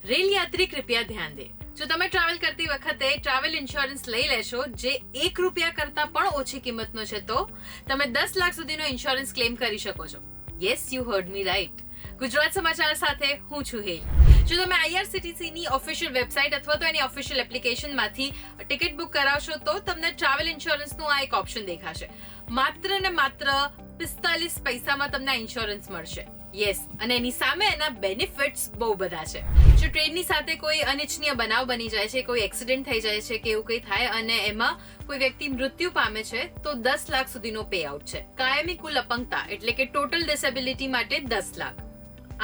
Rail યાત્રી કૃપયા ધ્યાન દે, જો તમે ટ્રાવેલ કરતી વખતે ટ્રાવેલ ઇન્સ્યોરન્સ લઈ લેશો જે ₹1 કરતા પણ ઓછી કિંમતનો છે તો તમે 10 લાખ સુધીનો ઇન્સ્યોરન્સ ક્લેમ કરી શકો છો. Yes, you heard me right. Gujarat Samachar સાથે હું છું હેલ. જો તમે IRCTC ની ઓફિશિયલ વેબસાઇટ અથવા તો એની ઓફિશિયલ એપ્લિકેશનમાંથી ટિકિટ બુક કરાવશો તો તમને ટ્રાવેલ ઇન્સ્યોરન્સનું આ એક ઓપ્શન દેખાશે. માત્ર ને માત્ર 45 પૈસામાં તમને આ ઇન્સ્યોરન્સ મળશે. યસ, અને એની સામે એના બેનિફિટ્સ બહુ બધા છે. જો ટ્રેનની સાથે કોઈ અનિચ્છનીય બનાવ બની જાય છે, કોઈ એક્સિડન્ટ થઈ જાય છે કે એવું કંઈ થાય અને એમાં કોઈ વ્યક્તિ મૃત્યુ પામે છે તો 10 લાખ સુધીનો પે આઉટ છે. કાયમી કુલ અપંગતા એટલે કે ટોટલ ડિસેબિલિટી માટે 10 લાખ.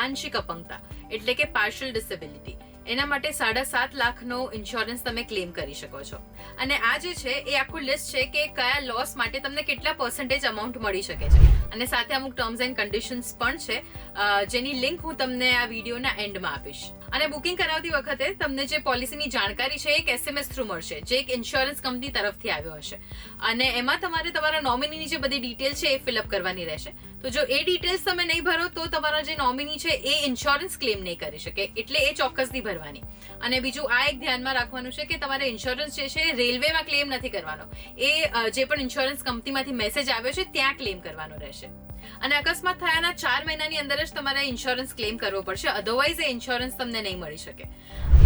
આંશિક અપંગતા એટલે કે પાર્શિયલ ડિસેબિલિટી એના માટે 7.5 લાખનો ઇન્સ્યોરન્સ તમે ક્લેમ કરી શકો છો. અને આ જે છે એ આખું લિસ્ટ છે કે કયા લોસ માટે તમને કેટલા % અમાઉન્ટ મળી શકે છે અને સાથે અમુક ટર્મ્સ એન્ડ કન્ડિશન્સ પણ છે જેની લિંક હું તમને આ વિડીયોના એન્ડમાં આપીશ. અને બુકિંગ કરાવતી વખતે તમને જે પોલિસીની જાણકારી છે એક SMS થ્રુ મળશે જે એક ઇન્સ્યોરન્સ કંપની તરફથી આવ્યો હશે અને એમાં તમારે તમારા નોમિનીની જે બધી ડિટેલ છે એ ફિલઅપ કરવાની રહેશે. તો જો એ ડિટેલ્સ તમે નહીં ભરો તો તમારા જે નોમિની છે એ ઇન્સ્યોરન્સ ક્લેમ નહીં કરી શકે, એટલે એ ચોક્કસથી ભરવાની. અને બીજું આ એક ધ્યાનમાં રાખવાનું છે કે તમારે ઇન્સ્યોરન્સ જે છે રેલવેમાં ક્લેમ નથી કરવાનો, એ જે પણ ઇન્સ્યોરન્સ કંપનીમાંથી મેસેજ આવ્યો છે ત્યાં ક્લેમ કરવાનો રહેશે. અને અકસ્માત થયાના 4 મહિનાની અંદર જ તમારે ઇન્સ્યોરન્સ ક્લેમ કરવો પડશે, અધરવાઇઝ એ ઇન્સ્યોરન્સ તમને નહીં મળી શકે.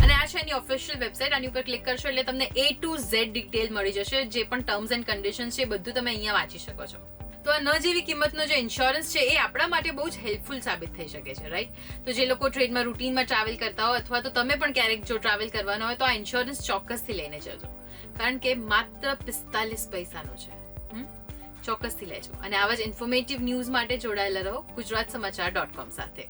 અને આ છે એની ઓફિશિયલ વેબસાઇટ, આની ઉપર ક્લિક કરશો એટલે તમને A to Z ડિટેલ મળી જશે. જે પણ ટર્મ્સ એન્ડ કન્ડિશન્સ છે બધું તમે અહીંયા વાંચી શકો છો. તો આ ન જેવી કિંમતનો જે ઇન્સ્યોરન્સ છે એ આપણા માટે બહુ જ હેલ્પફુલ સાબિત થઈ શકે છે, રાઈટ? તો જે લોકો ટ્રેનમાં રૂટીનમાં ટ્રાવેલ કરતા હોય અથવા તો તમે પણ ક્યારેક જો ટ્રાવેલ કરવાનો હોય તો આ ઇન્સ્યોરન્સ ચોક્કસથી લઈને જજો, કારણ કે માત્ર 45 પૈસાનો છે. ચોક્કસથી લેજો અને આવા જ ઇન્ફોર્મેટિવ ન્યૂઝ માટે જોડાયેલા રહો ગુજરાતસમાચાર.com સાથે.